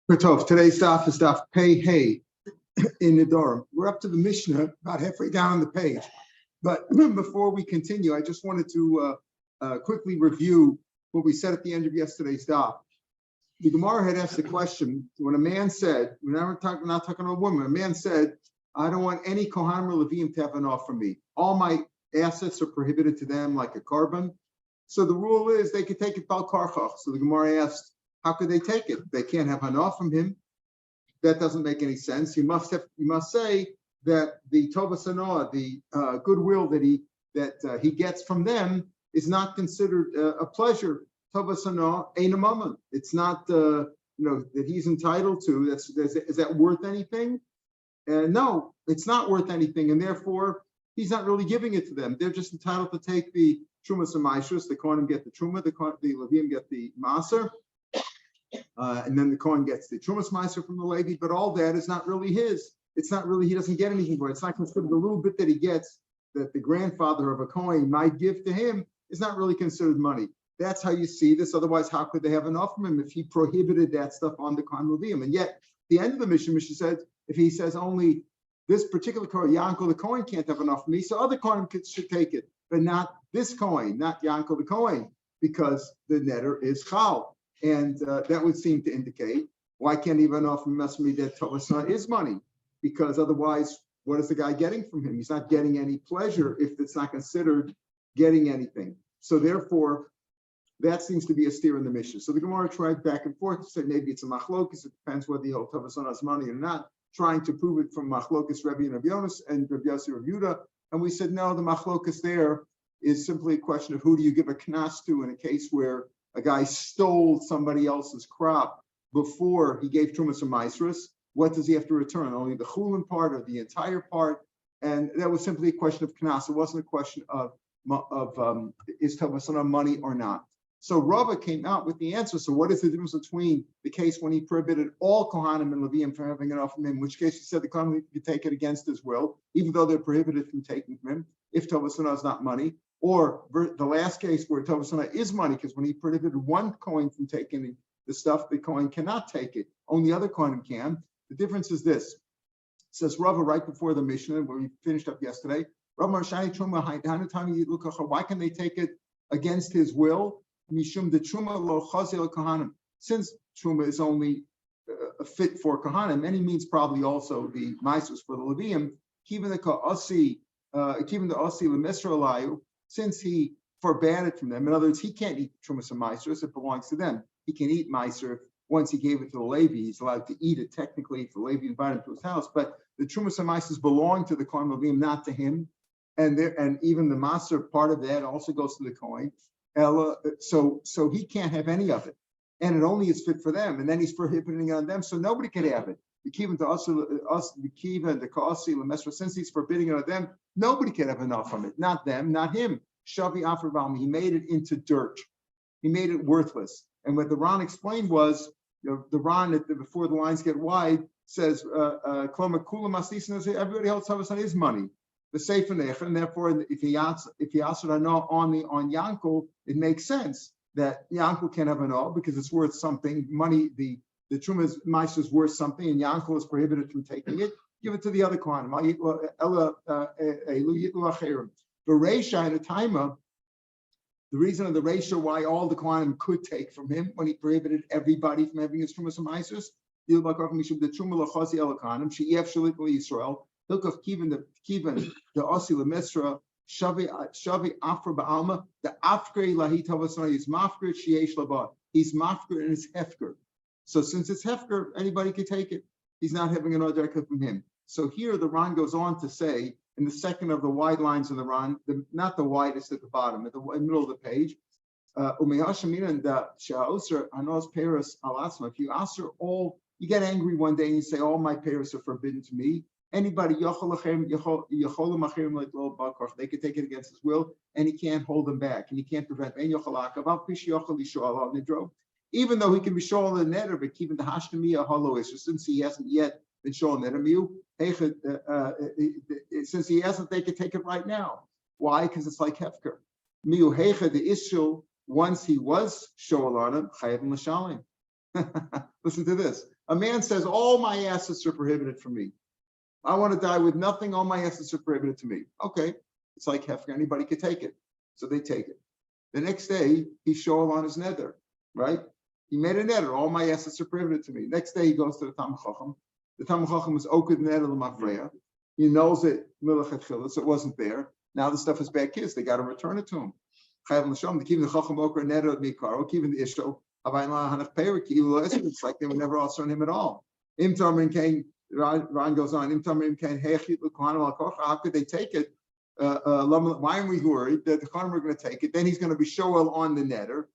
Today's daf is daf Pei Hey in Nidrim. We're up to the Mishnah, about halfway down on the page. But before we continue, I just wanted to quickly review what we said at the end of yesterday's daf. The Gemara had asked the question, when a man said, we're not talking about a woman, a man said, I don't want any Kohanim or Levim to have an off from me. All my assets are prohibited to them like a carbon. So the rule is they could take it bal karchach. So the Gemara asked, how could they take it? They can't have hanah from him. That doesn't make any sense. You must say that the tovas hanah, the goodwill that he gets from them, is not considered a pleasure. Tovas hanah ain't a mammon. It's not that he's entitled to. Is that worth anything? No, it's not worth anything, and therefore he's not really giving it to them. They're just entitled to take the trumas and maasros. The kohanim get the truma, the levim get the maaser. And then the Kohen gets the Trumas Meiser from the Levi, but all that is not really his. It's not really, he doesn't get anything for it. It's not considered the little bit that he gets that the grandfather of a Kohen might give to him is not really considered money. That's how you see this. Otherwise, how could they have enough from him if he prohibited that stuff on the Kohen Levim? And yet, the end of the Mishnah said, if he says only this particular Kohen, Yankel the Kohen can't have enough from me, so other Kohen should take it, but not this Kohen, not Yankel the Kohen, because the netter is Chal. And that would seem to indicate, why can't even offer me that Tovasana is money? Because otherwise, what is the guy getting from him? He's not getting any pleasure if it's not considered getting anything. So therefore, that seems to be a steer in the Mishnah. So the Gemara tried back and forth to say maybe it's a machlokus. It depends whether the whole Tovasana is money or not. Trying to prove it from machlokus Rebbe and Rav Yomis and Rav Yossi Rav Yudah. And we said, no, the machlokus there is simply a question of who do you give a knas to in a case where a guy stole somebody else's crop before he gave Trumas or Maisrus. What does he have to return? Only the chulin part or the entire part? And that was simply a question of knas. It wasn't a question of is Tovasana money or not. So Rava came out with the answer. So what is the difference between the case when he prohibited all Kohanim and Levim from having it off from him, in which case he said the Kohanim could take it against his will, even though they're prohibited from taking from him, if Tovasana is not money. Or the last case where Tovasana is money, because when he prohibited one coin from taking the stuff, the coin cannot take it. Only other coin can. The difference is this. It says Rava right before the Mishnah, where we finished up yesterday. Rav Meir Shapiro, why can they take it against his will? Mishum the truma lo chazil kohanim. Since truma is only a fit for kohanim, and he means probably also the maisus for the Levium. Even the asi lemesra alayu. Since he forbade it from them, in other words, he can't eat Trumas and Maisers, it belongs to them. He can eat Meiser once he gave it to the Levi. He's allowed to eat it technically if the Levi invited him to his house, but the Trumas and Maisers belong to the Kohen Levim, not to him. And even the Maser part of that also goes to the Kohen. So he can't have any of it. And it only is fit for them. And then he's prohibiting it on them, so nobody can have it. Since he's forbidding it on them, nobody can have enough from it. Not them, not him. Shavi Afrabam. He made it into dirt. He made it worthless. And what the Ran explained was, the Ran before the lines get wide says, everybody else Tovasana is money. The Sefer Nech, and therefore, if he answered on Yankel, it makes sense that Yankel can have an all because it's worth something. Money, the Trumas Meiser is worth something, and Yankel is prohibited from taking it. Give it to the other Kohanim. The Reisha in the Taima, the reason of the Reisha why all the Kohanim could take from him when he prohibited everybody from having his Trumas and Meisers, the Truma Lachazi El Kohanim, She'ef Shalit Yisrael, Hilkov Kivan the Osi Lemesra, Shavi Afra Ba'alma, the Afkre Lahi Tovasana is Mafker Sheesh Labat. He's Mafker and it's Hefker. So since it's Hefker, anybody can take it. He's not having an order from him. So here the Ran goes on to say, in the second of the wide lines in the Ran, not the widest at the bottom, at the middle of the page, if you answer all, you get angry one day and you say, all my payers are forbidden to me. Anybody, they could take it against his will, and he can't hold them back, and he can't prevent. Even though he can be shown in the netter, but keeping the hashtamiya hollow is, since he hasn't yet been shown netter, since he hasn't, they could take it right now. Why? Because it's like hefker. The issue once he was shown on him, chayav l'shalim. Listen to this. A man says, all my assets are prohibited from me. I want to die with nothing. All my assets are prohibited to me. Okay. It's like hefker. Anybody could take it. So they take it. The next day, he shoal on his nether, right? He made a nether. All my assets are prohibited to me. Next day, he goes to the Talmud Chacham. The Talmud Chacham was oked nether l'mafreya. He knows it, milach et chilas, it wasn't there. Now the stuff is bad kids. They got to return it to him. It's like they would never also on him at all. Ron goes on. How could they take it? Why are we worried that the Chaim are going to take it? Then he's going to be shoel on the netter.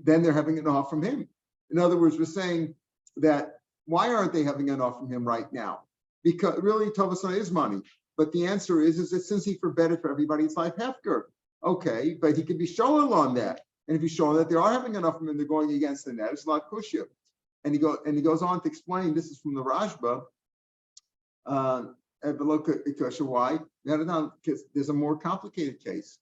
Then they're having an off from him. In other words, we're saying that why aren't they having an off from him right now? Because really, Tovasana is money. But the answer is that since he forbade it for everybody, it's like hefker. Okay, but he could be shoel on that. And if he's showing that they are having enough from him, they're going against the net. It's not kushya. And he goes on to explain. This is from the Rashba. Why? Because there's a more complicated case.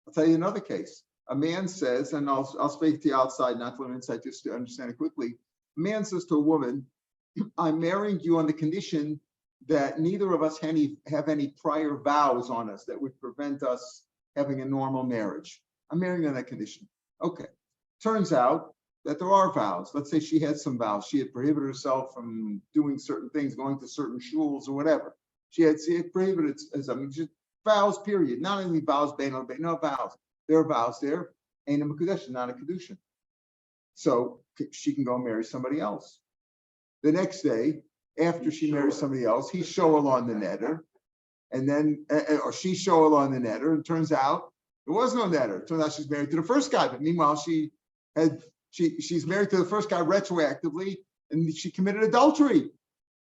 I'll tell you another case. A man says, and I'll speak to you outside, not to inside, just to understand it quickly. A man says to a woman, "I'm marrying you on the condition that neither of us have any prior vows on us that would prevent us having a normal marriage. I'm marrying on that condition." Okay. Turns out that there are vows. Let's say she had some vows. She had prohibited herself from doing certain things, going to certain shuls or whatever. She had prohibited just vows, period. Not only vows, no vows. There are vows there. Ain't a Mekudesh, not a Kedushin. So she can go marry somebody else. The next day, after she marries somebody else, he shoel on the netter, and then, or she shoel on the netter, and turns out there was no netter. It turns out she's married to the first guy, but meanwhile she's married to the first guy retroactively, and she committed adultery.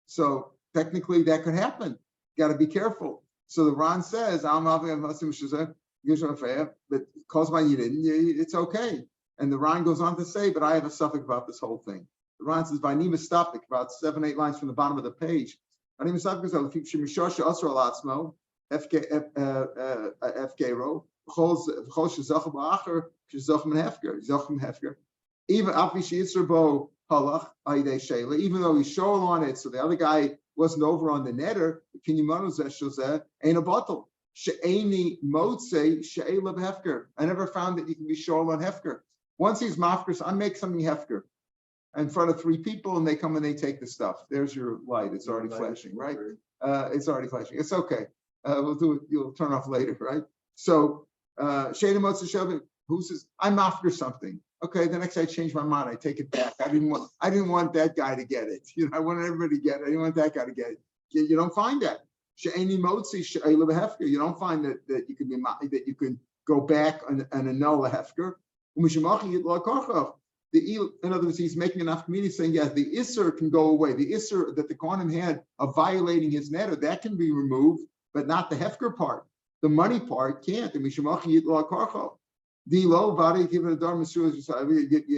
So technically that could happen. Got to be careful. So the Ran says, but caused by Yidin, it's okay. And the Ran goes on to say, but I have a suffix about this whole thing. The Ran says, Vainima Stopik, about 7-8 lines from the bottom of the page. Vainima Stopik is Shemishosha Asra Latzmo, Efkero, even even though he's showing on it, so the other guy wasn't over on the netter, ain't a bottle. I never found that you can be showing on hefker. Once he's mafkers, I make something hefker in front of 3 people, and they come and they take the stuff. There's your light. It's already flashing, right? It's already flashing. It's okay. We'll do it. You'll turn off later, right? So, who says I'm after something? Okay, the next day I change my mind. I take it back. I didn't want that guy to get it. I wanted everybody to get it. I didn't want that guy to get it. You don't find that. You don't find that you can be that you can go back and annul the hefker. In other words, he's making enough community saying, yes, the isser can go away. The isser that the Kohanim had of violating his netter, that can be removed, but not the hefker part. The money part can't. You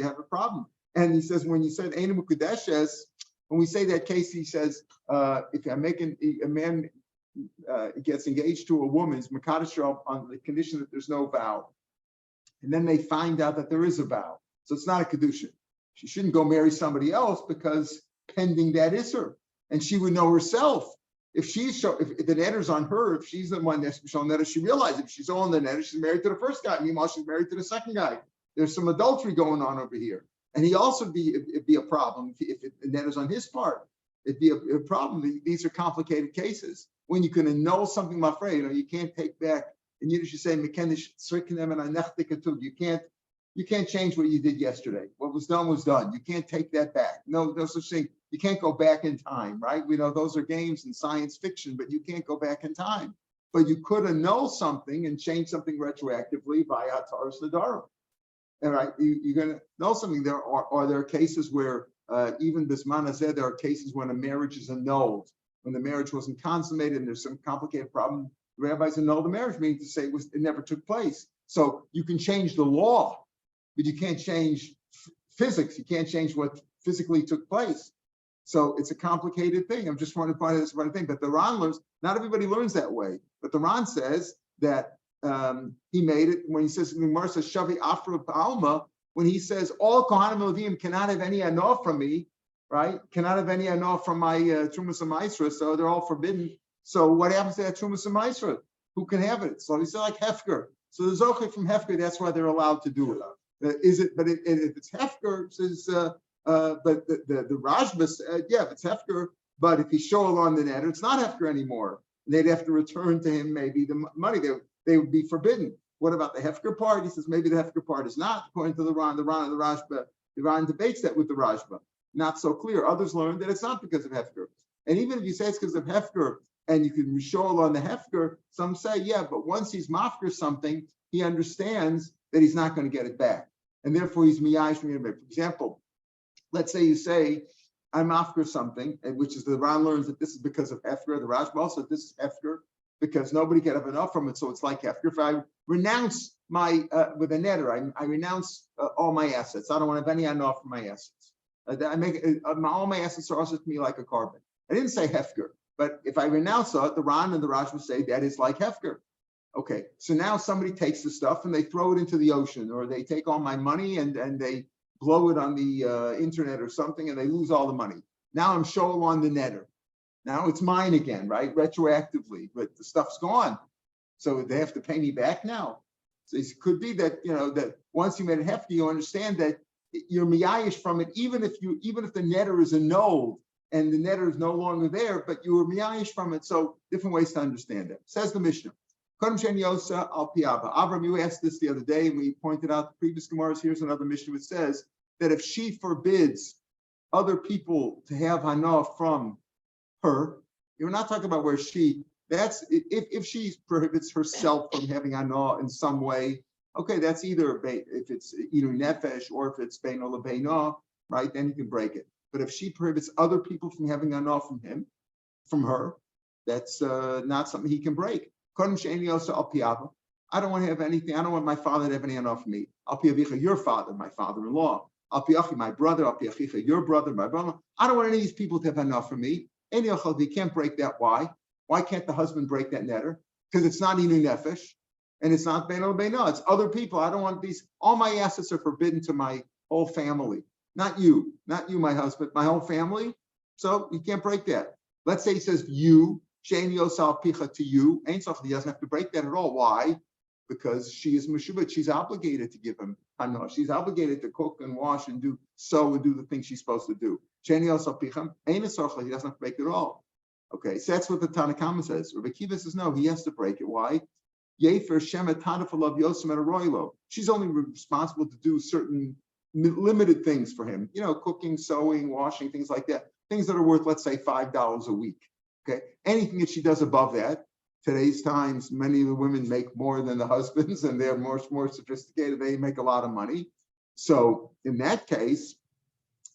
have a problem. And he says, when you said Einu Mukudeshes, when we say that case, he says, if I'm making a man gets engaged to a woman's Makadosh on the condition that there's no vow, and then they find out that there is a vow. So it's not a Kedushin. She shouldn't go marry somebody else because pending that isser. And she would know herself. If the netter's on her, if she's the one that's showing netter, she realizes if she's on the netter, she's married to the first guy. Meanwhile, she's married to the second guy. There's some adultery going on over here. And he also it'd be a problem if the netter's on his part. It'd be a problem. These are complicated cases. When you can annul something, my friend, you can't take back. And you should say, you can't change what you did yesterday. What was done was done. You can't take that back. No such thing. You can't go back in time, right? We know those are games and science fiction, but you can't go back in time. But you could annul something and change something retroactively via Taurus Nadarim. All right, you're going to know something. There are cases where even Bisman Hazeh, there are cases when a marriage is annulled, when the marriage wasn't consummated and there's some complicated problem. The rabbis annul the marriage, meaning to say it never took place. So you can change the law, but you can't change physics. You can't change what physically took place. So it's a complicated thing. I'm just trying to find this one thing. But the Ran learns, not everybody learns that way. But the Ran says that he made it when he says, Shavi Afra Alma, when he says all Kohanim Levim cannot have any anah from me, right? Cannot have any anah from my Trumas Maisra, so they're all forbidden. So what happens to that Trumas Maisra? Who can have it? So he said like Hefker. So the Zoche from Hefker, that's why they're allowed to do it. Is it? But if it's Hefker, says, but the Rajba said, yeah, if it's Hefker, but if he's Shoel on the net, it's not Hefker anymore. They'd have to return to him maybe the money. They would be forbidden. What about the Hefker part? He says maybe the Hefker part is not, according to the Ran and the Rajba. The Ran debates that with the Rajba. Not so clear. Others learn that it's not because of Hefker. And even if you say it's because of Hefker, and you can show on the Hefker, some say, yeah, but once he's mafker something, he understands that he's not going to get it back. And therefore he's miyash. For example, let's say you say, I'm mafker something, which is the Ran learns that this is because of Hefker. The Rajba also, this is Hefker, because nobody can have enough from it, so it's like Hefker. If I renounce my, with a netter, I renounce all my assets. I don't want to have any enough from my assets. All my assets are also to me like a carbon. I didn't say Hefker. But if I renounce it, the Ran and the Raj will say that is like Hefker. Okay, so now somebody takes the stuff and they throw it into the ocean, or they take all my money and they blow it on the internet or something, and they lose all the money. Now I'm Shoel on the netter. Now it's mine again, right? Retroactively, but the stuff's gone. So they have to pay me back now. So it could be that, that once you made it Hefker, you understand that you're miyayish from it, even if the netter is annulled, and the netter is no longer there, but you were miyayish from it. So different ways to understand it. Says the Mishnah. Avram, you asked this the other day, and we pointed out the previous Gemaras. Here's another Mishnah which says that if she forbids other people to have hana from her, you're not talking about where that's if she prohibits herself from having hana in some way, okay, that's either if it's nefesh or if it's bein ola beina, right, then you can break it. But if she prohibits other people from having hana from her, that's not something he can break. I don't want to have anything. I don't want my father to have any hana from me. Your father, my father-in-law. My brother. Your brother, my brother. I don't want any of these people to have hana from me. He can't break that. Why? Why can't the husband break that netter? Because it's not inu nefesh, and it's not bein ola beina. It's other people. I don't want these. All my assets are forbidden to my whole family. Not you, my husband, my whole family. So you can't break that. Let's say he says you, Shane Yosal Picha to you. He doesn't have to break that at all. Why? Because she is Meshubah. She's obligated to give him hana. She's obligated to cook and wash and do the things she's supposed to do. Shane Yosal Picha, he doesn't have to break it at all. Okay, so that's what the Tanakama says. Rabbi Kiva says no, he has to break it. Why? She's only responsible to do certain limited things for him, cooking, sewing, washing, things like that, things that are worth, let's say, $5 a week. Okay, anything that she does above that, today's times, many of the women make more than the husbands, and they're more sophisticated. They make a lot of money. So in that case,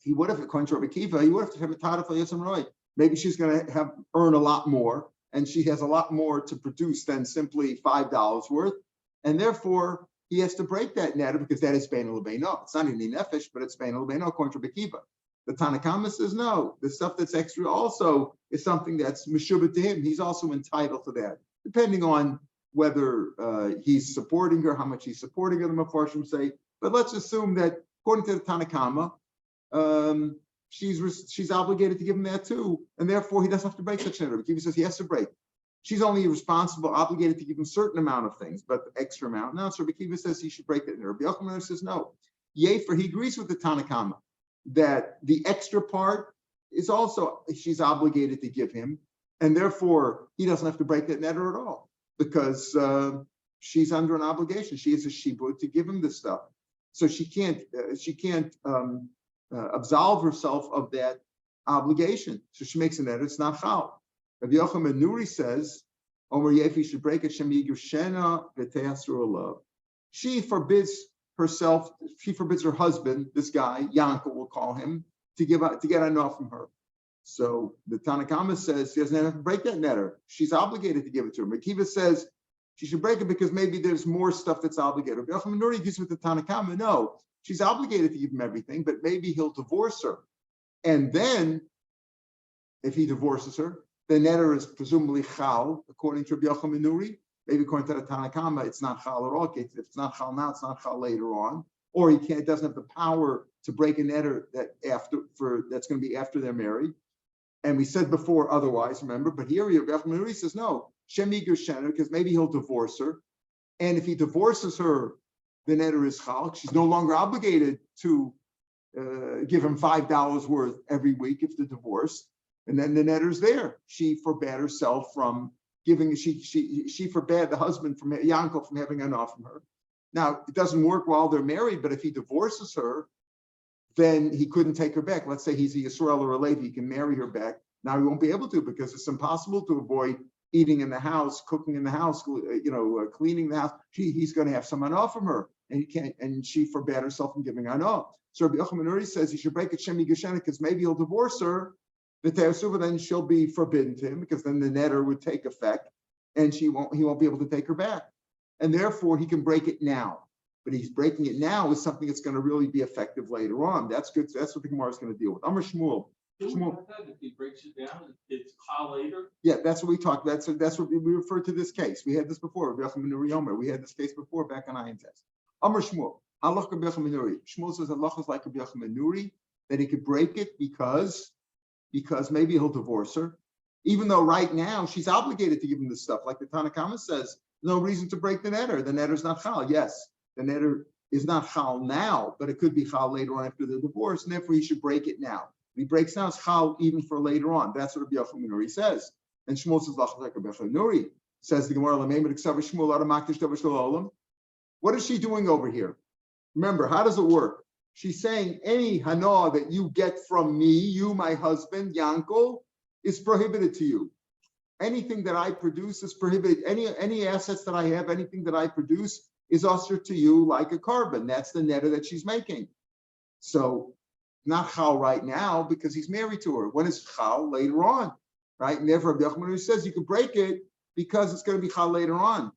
he would have, according to Rabbi Kiva, he would have to have a tadaf yisam roy. Maybe she's going to earn a lot more, and she has a lot more to produce than simply $5 worth, and therefore he has to break that netter because that is bein ola beina. It's not in the nefesh, but it's bein ola beina according to Rabbi Kiva. The Tanakama says no. The stuff that's extra also is something that's meshubah to him. He's also entitled to that, depending on whether he's supporting her, how much he's supporting her. The Mefarshim say, but let's assume that according to the Tanakama, she's obligated to give him that too, and therefore he doesn't have to break such a netter. Rabbi Kiva says he has to break. She's only obligated to give him a certain amount of things, but the extra amount. No, so Rabbi Kiva says he should break that. And Rabbi Yochanan says no. Yefer, he agrees with the Tanakama that the extra part is also she's obligated to give him, and therefore he doesn't have to break that netter at all because she's under an obligation. She is a shibud to give him this stuff, so she can't absolve herself of that obligation. So she makes a netter. It's not chal. Rabbi Yochanan Nuri says, Omer Yefi should break it. She forbids herself. She forbids her husband, this guy Yankel, we'll call him, to get enough from her. So the Tanakama says she doesn't have to break that netter. She's obligated to give it to him. Akiva says she should break it because maybe there's more stuff that's obligated. Rabbi Yochanan Nuri agrees with the Tanakama. No, she's obligated to give him everything, but maybe he'll divorce her, and then if he divorces her, the netter is presumably chal, according to Rabbi Yochanan Nuri. Maybe according to the Tanakama, it's not chal at all. If it's not chal now, it's not chal later on. or he doesn't have the power to break a neder that's going to be after they're married. And we said before otherwise, remember, but here Rav Meir says no, Shemi Gershena, because maybe he'll divorce her. And if he divorces her, the neder is chal. She's no longer obligated to give him $5 worth every week if the divorce. And then the netter's there. She forbade herself from giving, she forbade the husband from Yankel from having enough from her. Now, it doesn't work while they're married, but if he divorces her, then he couldn't take her back. Let's say he's a Yisrael or a Levi, he can marry her back. Now he won't be able to because it's impossible to avoid eating in the house, cooking in the house, cleaning the house. He's going to have some anah from her, and he can't. And she forbade herself from giving anah. So Rabbi Yochanan Nuri says he should break a Shemi Geshena because maybe he'll divorce her. The Te'asuva then she'll be forbidden to him because then the netter would take effect, and he won't be able to take her back, and therefore he can break it now. But he's breaking it now with something that's going to really be effective later on. That's good. That's what the Gemara is going to deal with. Amar Shmuel. If he breaks it down, it's chal later. Yeah, that's what we talked about. So that's what we referred to this case. We had this before. We had this case before back on Ayin Test. Amar Shmuel. Halach Rabbi Yochanan Nuri. Shmuel says Allah is like Rabbi Yochanan Nuri, that he could break it because maybe he'll divorce her, even though right now she's obligated to give him this stuff. Like the Tanakhama says, no reason to break the netter. The netter's not chal. Yes, the netter is not chal now, but it could be chal later on after the divorce, and therefore he should break it now. If he breaks now, it's chal even for later on. That's what Rabbi Yochanan Nuri says. And Shmuel says, like Rabbi Yochanan Nuri. Says the Gemara, what is she doing over here? Remember, how does it work? She's saying any hana that you get from me, you, my husband, Yankel, is prohibited to you. Anything that I produce is prohibited. Any assets that I have, anything that I produce is usher to you like a carbon. That's the netter that she's making. So not chal right now because he's married to her. When is chal? Later on, right? And therefore, Rabbi Yochanan says you can break it because it's going to be chal later on.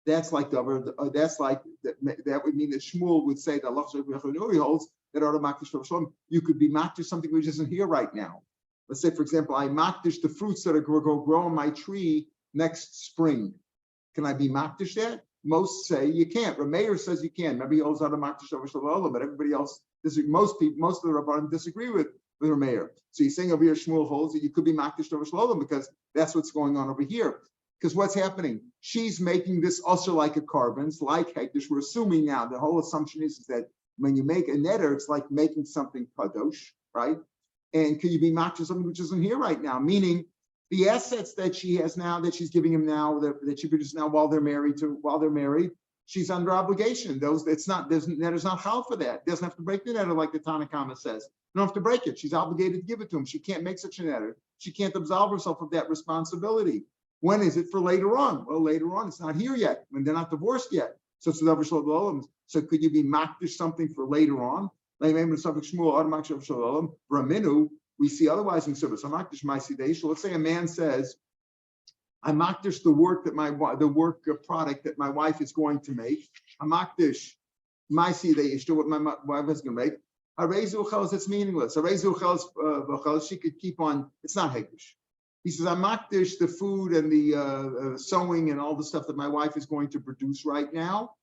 That's like that would mean that Shmuel would say that Allah holds that you could be makdish something which isn't here right now. Let's say, for example, I makdish the fruits that are going to grow on my tree next spring. Can I be makdish that? Most say you can't. Rav Meir says you can. Maybe he holds out a makdish over shalom, but everybody else most of the Rabbanim disagree with Rav Meir. So he's saying over here Shmuel holds that you could be makdish over shalom because that's what's going on over here. Because what's happening? She's making this also like a carbons, like hekdesh. We're assuming now, the whole assumption is that when you make a netter, it's like making something kadosh, right? And can you be makdish something which isn't here right now? Meaning the assets that she has now, that she's giving him now, that she produces now while they're married, she's under obligation. Netter's not chal for that. Doesn't have to break the netter like the Tanakhama says. You don't have to break it. She's obligated to give it to him. She can't make such a netter. She can't absolve herself of that responsibility. When is it for later on? Well, later on, it's not here yet, when they're not divorced yet. So could you be makdish something for later on? We see otherwise in service. Let's say a man says, I makdish the work product that my wife is going to make. I makdish my sideish, what my wife is going to make. It's meaningless. She could keep on, it's not hekdesh. He says, I makdish the food and the sewing and all the stuff that my wife is going to produce right now.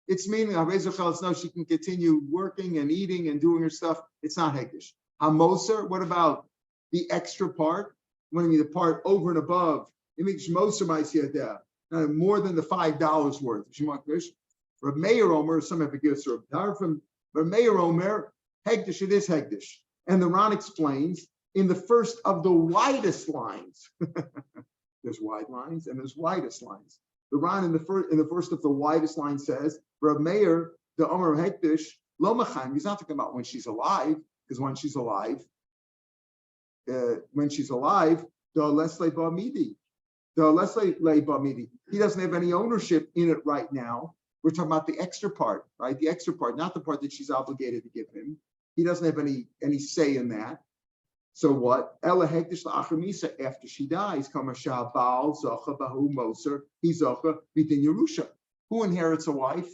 It's meaningless. No, she can continue working and eating and doing her stuff. It's not hekdesh. Hamoser, what about the extra part? When you mean the part over and above, it means moser ma'asiyah, more than the $5 worth. Rav Meir Omer, some have a gift from Rav Meir Omer, hekdesh, it is hekdesh. And the Ran explains, in the first of the widest lines, there's wide lines and there's widest lines. The Ran in the first of the widest lines says, Rav Meir, the Omer Hekdesh, Lo Machaim. He's not talking about when she's alive, because when she's alive, the Lesle Ba'midi. He doesn't have any ownership in it right now. We're talking about the extra part, right? The extra part, not the part that she's obligated to give him. He doesn't have any say in that. So what? Ela hekdesh la'achar misa, after she dies, kama sha'abal zocha bahu moser he zocha b'din Yerusha. Who inherits a wife?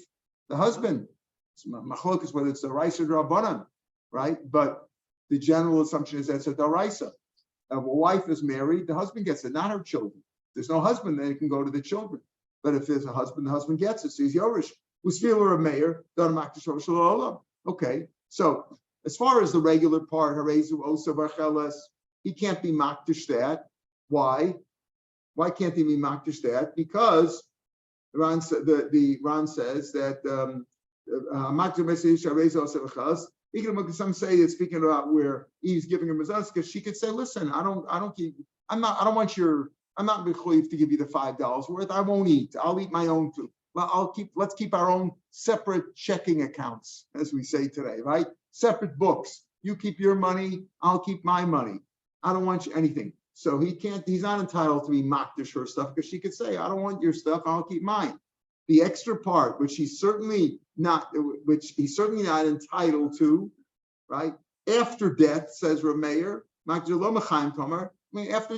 The husband. It's machlokas whether it's the Raisa or Rabbanan, right? But the general assumption is that's a daraisa. If a wife is married, the husband gets it, not her children. If there's no husband, then it can go to the children. But if there's a husband, the husband gets it, so he's Yorish. Usfila Meir, okay, so as far as the regular part, Harezu Osa Varcheles, he can't be makdish that. Why? Why can't he be makdish that? Because Ron says that some say it's speaking about where he's giving her mezuzah, because she could say, listen, I'm not mechuyev to give you the $5 worth. I won't eat. I'll eat my own food. Let's keep our own separate checking accounts, as we say today, right? Separate books. You keep your money, I'll keep my money. I don't want you anything. So he's not entitled to be makdish her stuff, because she could say, I don't want your stuff, I'll keep mine. The extra part, which he's certainly not entitled to, right? After death, says Rav Meir, after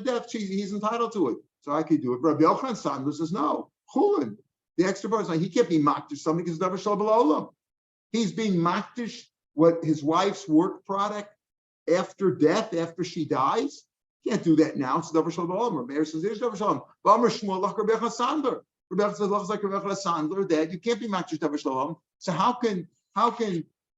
death, he's entitled to it. So I could do it. Rabbi Yochanan Sandler says, no, chulin. The extra part is like, he can't be makdish something because it's davar shel b'la'olam. He's being makdish what his wife's work product after death, after she dies. Can't do that now. It's davar shel b'la'olam. Rav Meir says, there's davar shel b'la'olam. V'amar Shmuel lach Rabbi Yochanan Sandler. Rabbi Yochanan says, lach like Rabbi Yochanan Sandler, that you can't be makdish davar shel b'la'olam. So how can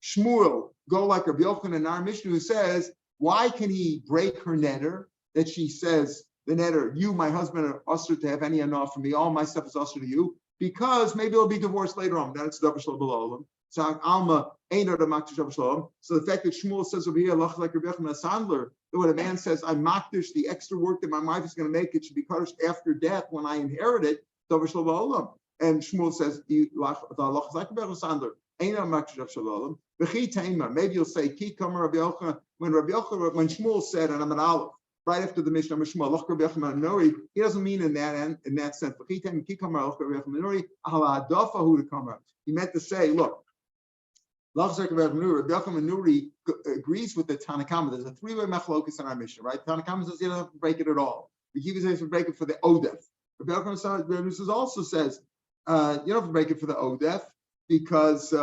Shmuel go like Rabbi Yochanan in our Mishnah, who says, why can he break her neder, that she says, the neder, you, my husband, are usher to have any enough from me, all my stuff is usher to you, because maybe they'll be divorced later on. Then it's davar shel b'la'olam. So Alma ain't the makdish davar shel b'la'olam. So the fact that Shmuel says over here, lach like Rabbi Yochanan Sandler, that when a man says, I makdish the extra work that my wife is going to make, it should be punished after death when I inherit it, davar shel b'la'olam. And Shmuel says, lach like Rabbi Yochanan Sandler, ain't makdish davar shel b'la'olam. Maybe you'll say, Ki kamer Rabbi Yochanan, when Shmuel said, and I'm an Aleph, right after the Mishnah, he doesn't mean in that sense. He meant to say, look, Rabbi Yochanan agrees with the Tanakama. There's a three-way machlokus in our Mishnah, right? Tanakama says you don't have to break it at all. The Kiva says you break it for the Odef. Rabbi Yochanan also says you don't have to break it for the Odef because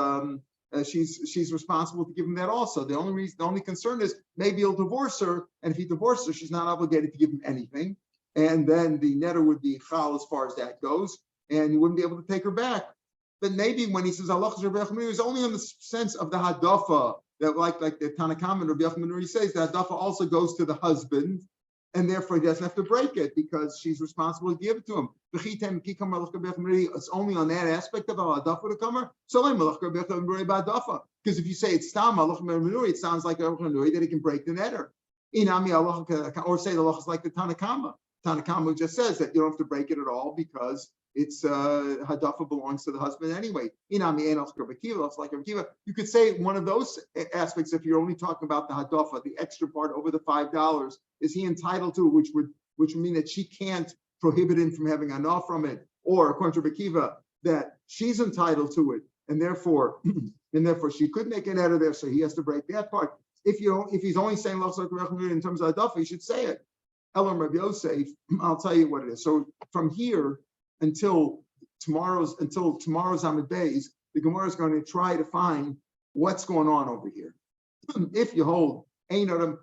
she's responsible to give him that also. The only concern is maybe he'll divorce her, and if he divorces her, she's not obligated to give him anything, and then the neder would be chal as far as that goes, and he wouldn't be able to take her back. But maybe when he says Allah is only in the sense of the hadafa, that like the Tanakam and Rabbi Yochanan says, the hadafa also goes to the husband, and therefore he doesn't have to break it because she's responsible to give it to him. It's only on that aspect of hadafa to come. Because if you say it's tam it sounds like that he can break the neder. Or say the law is like the Tanakama. Tanakama just says that you don't have to break it at all because it's hadafa belongs to the husband anyway. You could say one of those aspects if you're only talking about the hadafa, the extra part over the $5. Is he entitled to it, which would mean that she can't prohibit him from having enough from it, or according to Bekiva, that she's entitled to it, and therefore she could make an edit there, so he has to break that part. If he's only saying in terms of hadafa, he should say it. Elam Rabbi Yosef, I'll tell you what it is. So from here until tomorrow's Amid Beis, the Gemara is going to try to find what's going on over here. If you hold Einodam,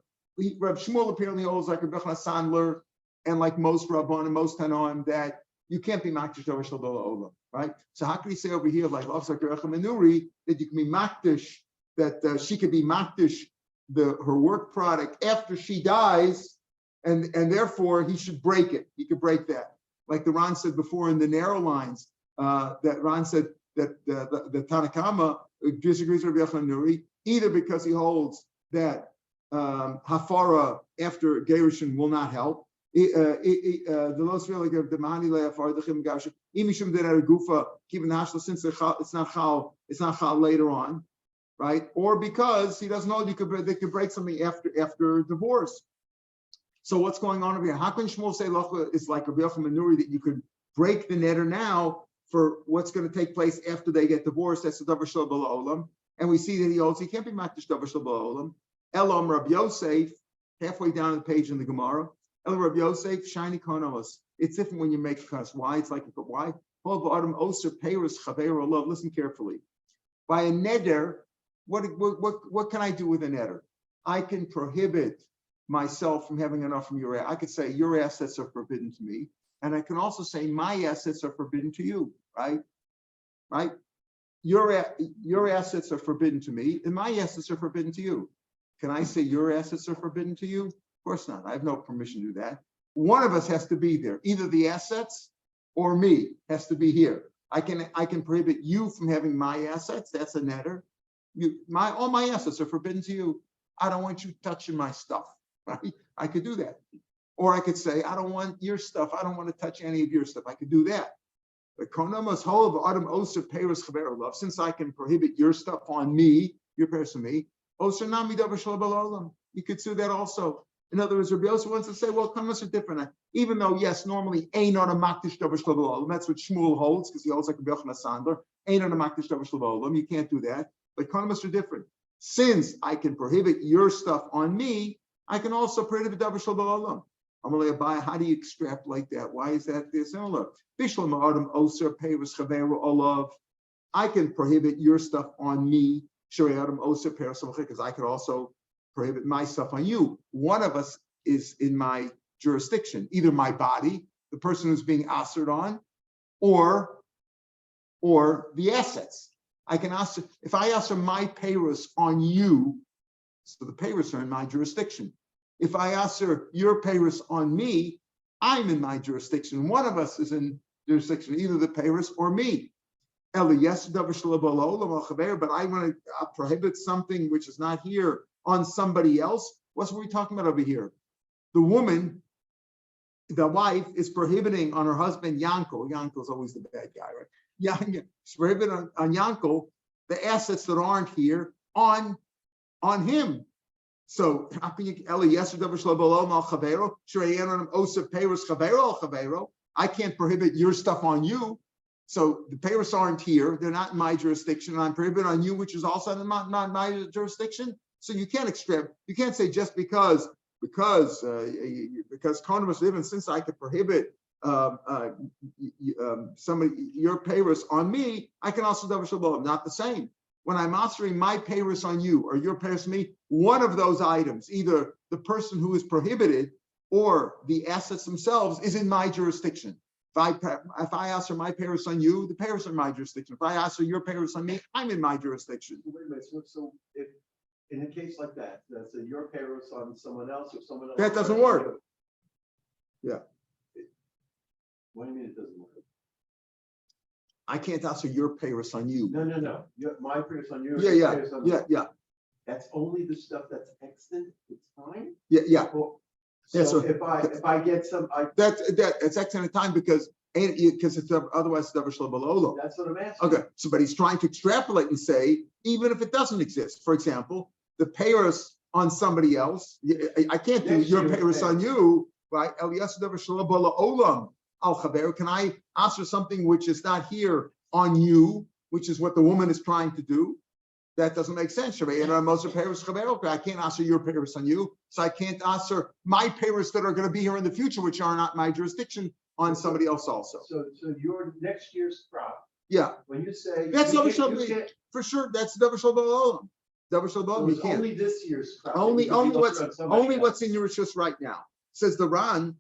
Rav Shmuel apparently holds like Rabbi Yochanan Sandler and like most Rabban and most Tanoim that you can't be makdish davar shel b'la'olam, right? So how can he say over here like Rav Menuri that you can be makdish, that she could be makdish her work product after she dies, and therefore he should break it. He could break that. Like the Ran said before in the narrow lines, that Ran said that the Tanakama disagrees with Rabbi Yochanan Nuri, either because he holds that hafara after gerushin will not help. Since it's not chal later on, right? Or because he doesn't know they could break something after divorce. So what's going on over here? How can Shmuel say Locha is like Rabbi Yochanan Nuri that you could break the neder now for what's going to take place after they get divorced? That's the davar shel b'la'olam, and we see that he holds he can't be makdish davar shel b'la'olam. Elam Rabbi Yosef, halfway down the page in the Gemara. Elam Rabbi Yosef, shiny konos. It's different when you make cuss. Why? It's like why? Listen carefully. By a neder, what can I do with a neder? I can prohibit myself from having enough from your. I could say your assets are forbidden to me, and I can also say my assets are forbidden to you. Right? your assets are forbidden to me, and my assets are forbidden to you. Can I say your assets are forbidden to you? Of course not. I have no permission to do that. One of us has to be there. Either the assets or me has to be here. I can prohibit you from having my assets. That's a netter. All my assets are forbidden to you. I don't want you touching my stuff. Right? I could do that. Or I could say, I don't want your stuff. I don't want to touch any of your stuff. I could do that. But since I can prohibit your stuff on me, your person me, you could do that also. In other words, Rabbi Yosef wants to say, well, condos are different. Even though, yes, normally ain't on a makdish davar shel b'olam. That's what Shmuel holds, because he holds like a Yochanan Sandler. Ain't on a makdish davar shel b'olam. You can't do that. But condos are different. Since I can prohibit your stuff on me, I can also prohibit davar shel b'olam. How do you extrapolate that? Why is that similar? I can prohibit your stuff on me, because I could also prohibit my stuff on you. One of us is in my jurisdiction, either my body, the person who's being assered on, or the assets. I can ask if I ask my payros on you, so the payros are in my jurisdiction. If I ask your payros on me, I'm in my jurisdiction. One of us is in jurisdiction, either the payros or me. But I want to prohibit something which is not here on somebody else. What are we talking about over here? The woman, the wife, is prohibiting on her husband, Yankel. Yankel's always the bad guy, right? She's prohibiting on Yankel the assets that aren't here on him. So how can you I can't prohibit your stuff on you. So the payers aren't here; they're not in my jurisdiction. And I'm prohibiting on you, which is also not my jurisdiction. So you can't you can't say just because condos live, and since I could prohibit somebody your payers on me, I can also davar shel b'olam. Not the same. When I'm answering my payers on you or your payers on me, one of those items, either the person who is prohibited or the assets themselves, is in my jurisdiction. If I answer my payers on you, the payers are in my jurisdiction. If I answer your payers on me, I'm in my jurisdiction. Wait a minute. So if in a case like that, that's your payers on someone else or someone else. That doesn't work. Yeah. What do you mean it doesn't work? I can't answer your payers on you. No. My payers on you. Yeah. That's only the stuff that's extant. It's fine. Yeah. So if I get some, that's excellent time because it's otherwise it's davar shel b'olam. That's what I'm asking. Okay, so but he's trying to extrapolate and say even if it doesn't exist, for example, the payers on somebody else, I can't do your payers on you, right? Davar shel b'olam al chaver. Can I ask for something which is not here on you, which is what the woman is trying to do? That doesn't make sense. I can't answer your payers on you, so I can't answer my payers that are going to be here in the future, which are not my jurisdiction, on somebody else also. So your next year's crop. Yeah. When you say that's davar shel b'olam for sure. That's davar shel b'olam. Davar shel b'olam. You can't. Only this year's crop. Only what's in your rishus right now. Says the Ran.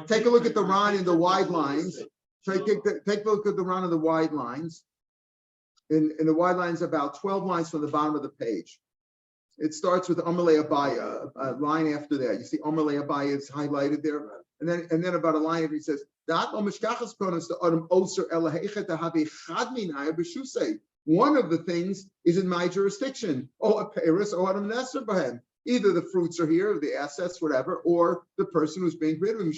Take a look at the Ran in the wide lines. Take a look at the Ran in the wide lines. In the wide lines, about 12 lines from the bottom of the page. It starts with Amalei Abaya, a line after that. You see Amalei Abaya is highlighted there. And then about a line after he says, one of the things is in my jurisdiction. Either the fruits are here, the assets, whatever, or the person who's being rid of him.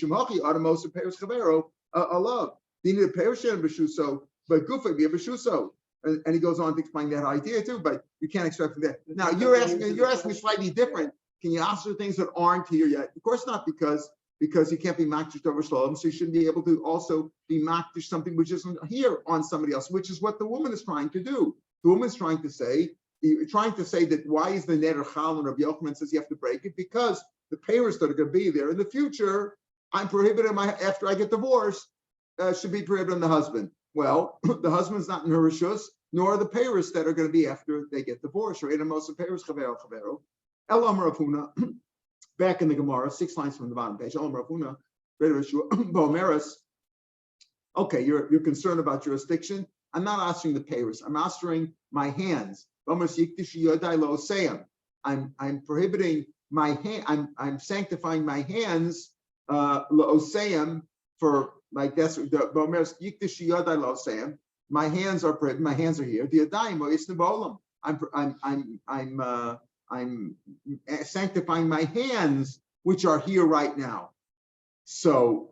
And he goes on to explain that idea too, but you can't extract from that. Now you're asking slightly different. Can you answer things that aren't here yet? Of course not, because you can't be makdish davar shalom, so you shouldn't be able to also be makdish something which isn't here on somebody else, which is what the woman is trying to do. The woman's trying to say that why is the neder chal, and Rav Yochanan says you have to break it because the payers that are going to be there in the future, I'm prohibiting after I get divorced, should be prohibited on the husband. Well, the husband's not in her rishus, nor the payers that are going to be after they get divorced. Right? And most of the payers chavero. El Amar Rav Huna, back in the Gemara, 6 lines from the bottom page. El Amar Rav Huna, Bo'meres. Okay, you're concerned about jurisdiction. I'm not answering the payers. I'm answering my hands. I'm prohibiting my hand. I'm sanctifying my hands for like that's the my hands are prohibited. My hands are here. The adayim I'm sanctifying my hands, which are here right now. So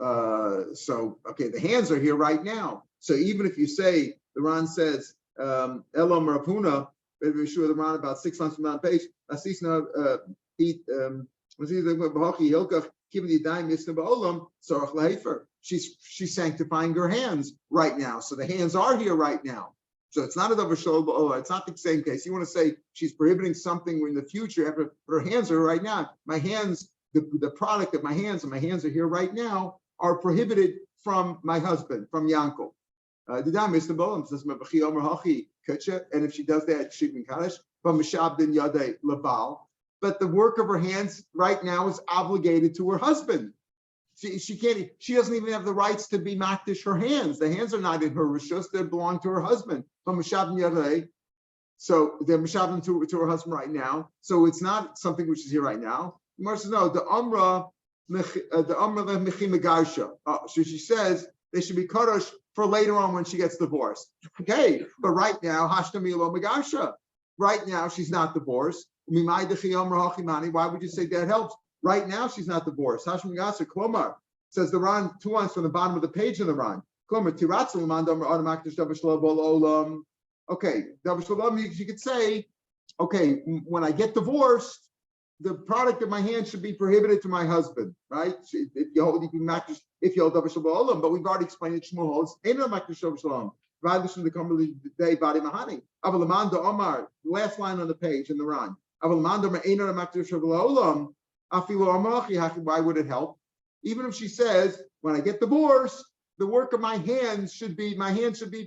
okay, the hands are here right now. So even if you say the Ran says Elam Rav Huna, maybe sure the Ran about 6 months from that page. She's sanctifying her hands right now. So the hands are here right now. So it's not a davar shel ba'olah. It's not the same case. You want to say she's prohibiting something in the future after her hands are right now. My hands, the product of my hands, and my hands are here right now, are prohibited from my husband, from Yankel. And if she does that, she can kaddish. But the work of her hands right now is obligated to her husband. She can't. She doesn't even have the rights to be makdish her hands. The hands are not in her rishus; they belong to her husband. So they're mishabim to her husband right now. So it's not something which is here right now. Gemara says no. The amra mechimegarsha. So she says they should be kadosh for later on when she gets divorced. Okay, but right now hashtami megarsha. Right now she's not divorced. Why would you say that helps? Right now, she's not divorced. Hashim Gasser, Klomar, says the Ran, 2 lines from the bottom of the page in the Ran. Klomar, Tiratzal, Mandam, Automatic, Olam. Okay, you could say, okay, when I get divorced, the product of my hand should be prohibited to my husband, right? If you hold Davar Olam, but we've already explained it, Shmuel holds, Ain't no Makdish Davar Shalom. Rather than the Kamali Day, Badi Mahani. Avalamanda Omar, last line on the page in the Ran. Avalamanda, Ain't no Makdish Davar Olam. Why would it help? Even if she says, when I get divorced, the work of my hands should be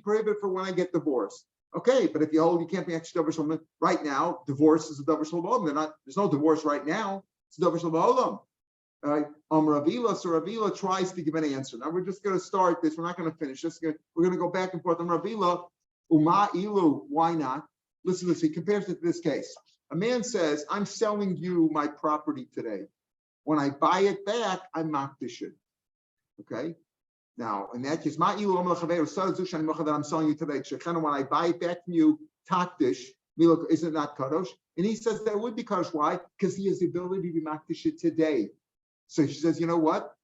prohibited for when I get divorced. Okay, but if you hold, you can't be extra davar shalom right now. Divorce is a davar shalom. There's no divorce right now. It's a davar shalom. Ravila, so Ravila tries to give an answer. Now we're just going to start this. We're not going to finish this. We're going to go back and forth on Ravila. Uma ilu, why not? Listen, he compares it to this case. A man says, I'm selling you my property today. When I buy it back, I'm makdish it. Okay? Now, in that case, that I'm selling you today. When I buy it back from you, takdish, is it not kadosh? And he says that would be kadosh. Why? Because he has the ability to be makdish it today. So she says, you know what?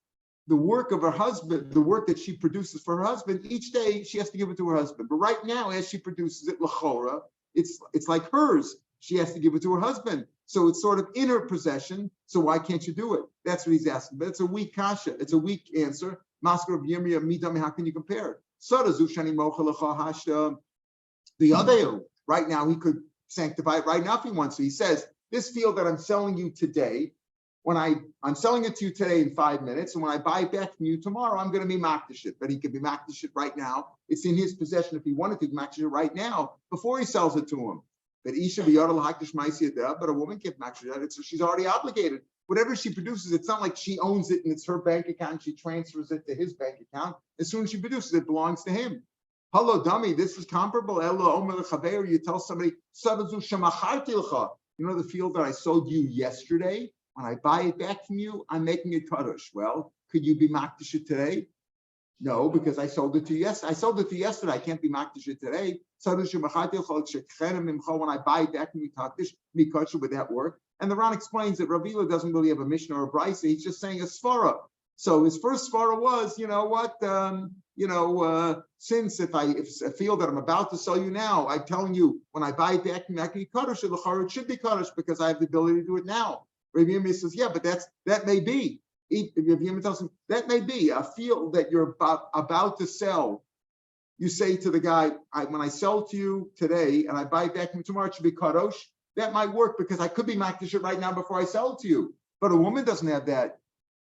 The work of her husband, the work that she produces for her husband, each day she has to give it to her husband. But right now, as she produces it, l'chora, it's like hers. She has to give it to her husband. So it's sort of in her possession. So why can't you do it? That's what he's asking. But it's a weak kasha. It's a weak answer. Masker of Yirmiyah, Midam, how can you compare it? The other, right now, he could sanctify it right now if he wants to. He says, this field that I'm selling you today, when I'm selling it to you today in 5 minutes, and when I buy it back from you tomorrow, I'm going to be makdish it. But he could be makdish it right now. It's in his possession if he wanted to makdish it right now before he sells it to him. But Isha b'yadal hakdish ma'asiyah, but a woman can't makdish it, so she's already obligated. Whatever she produces, it's not like she owns it and it's her bank account. She transfers it to his bank account. As soon as she produces it, it belongs to him. Hello, dummy. This is comparable. You tell somebody, you know the field that I sold you yesterday? When I buy it back from you, I'm making it kadosh. Well, could you be makdish it today? No, because I sold it to you yesterday. I sold it to you yesterday. I can't be makdish it today. When I buy it back from you, takdish, mikdash, would that work? And the Ran explains that Ravila doesn't really have a Mishnah or a Brisa. He's just saying a svara. So his first svara was, you know what, since if a field that I'm about to sell you now, I'm telling you, when I buy it back from you, I can be kadosh, it should be kadosh because I have the ability to do it now. Rav Meir says, yeah, but that may be. Rav Meir tells him, that may be a field that you're about to sell. You say to the guy, when I sell to you today and I buy it back from you tomorrow, it should be kadosh. That might work because I could be makdish it right now before I sell it to you. But a woman doesn't have that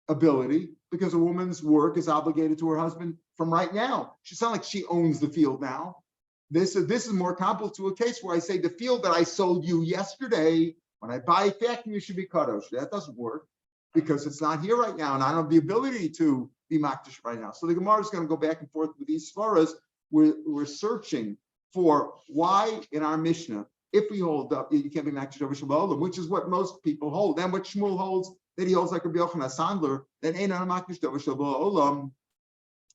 ability because a woman's work is obligated to her husband from right now. It's not like she owns the field now. This is more comparable to a case where I say the field that I sold you yesterday, when I buy it back, you should be kadosh. That doesn't work because it's not here right now, and I don't have the ability to be makdish right now. So the Gemara is going to go back and forth with these svaras. we're searching for why in our Mishnah, if we hold up, you can't be makdish davar shalom, which is what most people hold, and what Shmuel holds, that he holds like Rabbi Yochanan Sandler, that ain't on makdish davar shalom,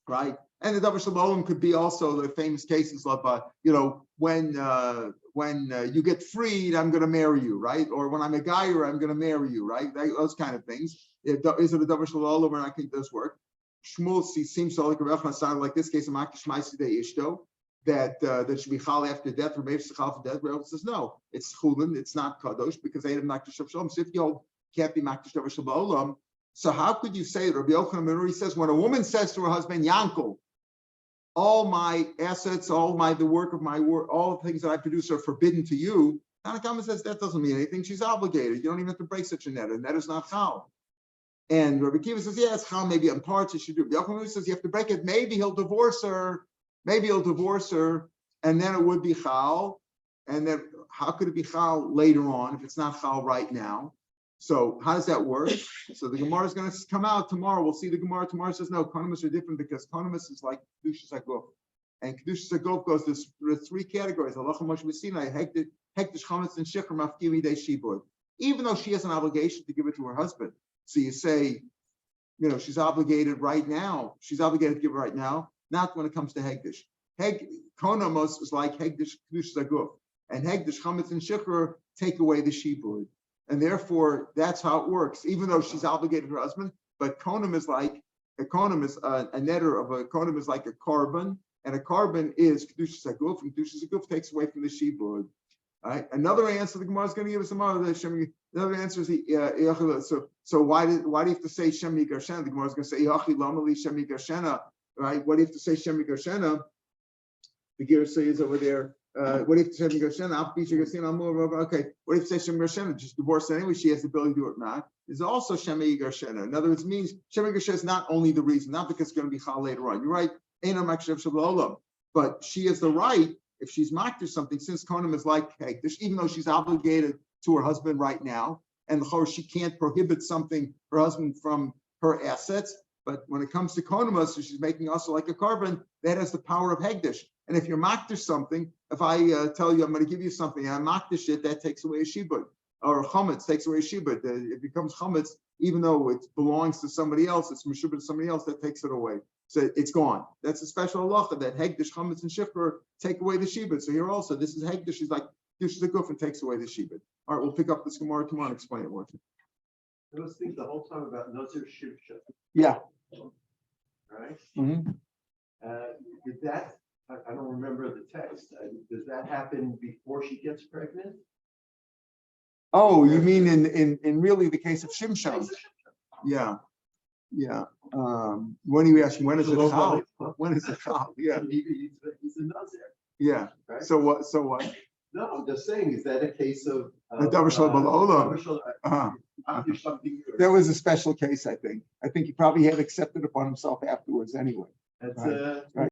right? And the davar shalom could be also the famous cases of, when you get freed, I'm going to marry you, right? Or when I'm a guy, I'm going to marry you, right? Those kind of things. Is it a davar shalom, or I think does work? Shmuel seems to like Rabbi Yochanan Sandler, like this case of makdish ma'aseh ishto, that should be chal after death, or maybe chal after death. Rabbi says no, it's chulin, it's not kadosh, because they had makdish davar shalom. So if you can't be makdish davar shalom, so how could you say Rabbi Yochanan Menuri says when a woman says to her husband Yankel, all my assets, the work of my work, all the things that I produce are forbidden to you. Tanakama says that doesn't mean anything. She's obligated. You don't even have to break such a net, and that is not chal. And Rabbi Kiva says, yeah, it's chal. Maybe on parts you should do. Rabbi Yochanan says you have to break it. Maybe he'll divorce her. And then it would be chal. And then how could it be chal later on if it's not chal right now? So how does that work? So the Gemara is going to come out tomorrow. We'll see the Gemara tomorrow. Says no, konomis are different because konomis is like kedushas haguf, and kedushas haguf goes to three categories: halacha moshe v'sinai, hektish chametz and shikra mafkimi de shibud. Even though she has an obligation to give it to her husband, so you say, she's obligated right now. She's obligated to give it right now, not when it comes to hektish. Konomos is like hektish kedushas haguf, and hektish chametz and shikra take away the shibud. And therefore, that's how it works, even though she's obligated to her husband. But konim is like a netter of a konim is like a carbon, and a carbon is kedushas haguf, and kedushas haguf takes away from the shibud. All right. Another answer the Gemara is going to give us another answer is so why do you have to say Shem Yigarshena? The Gemara is going to say Yachi Lamali Shem Yigarshena, right? What do you have to say Shem Yigarshena? The Gersa is over there. What if Shem Gershena? Okay. What if Shem Gershena just divorced anyway? She has the ability to do it not. There's also Shem Gershena. In other words, it means Shem Gershena is not only the reason, not because it's going to be chal later on. You're right. But she has the right if she's makdish something, since konim is like hektish, even though she's obligated to her husband right now, and she can't prohibit something her husband from her assets. But when it comes to konim, so she's making also like a carbon that has the power of hektish. And if you're makdish something, if I tell you I'm going to give you something and I makdish it, that takes away a shibud. Or chametz takes away a shibud. It becomes chametz, even though it belongs to somebody else, it's meshubah to somebody else, that takes it away. So it's gone. That's a special halacha that hegdish, chametz, and shifra take away the shibud. So here also, this is hegdish, is like dish the guf and takes away the shibud. All right, we'll pick up this Gemara tomorrow and explain it more. I was thinking the whole time about Nazir Shivsha. Yeah. Right? Mm-hmm. Did that, I don't remember the text. Does that happen before she gets pregnant? Oh, you mean in really the case of Shimshon? Yeah. Yeah. When are you asking? When is it chal? When is it chal? Yeah. He's a Nazir. Yeah. Right? So what? No, I'm just saying, is that a case of Davar Shalom B'Olam? There was a special case, I think. I think he probably had accepted upon himself afterwards anyway. That's right.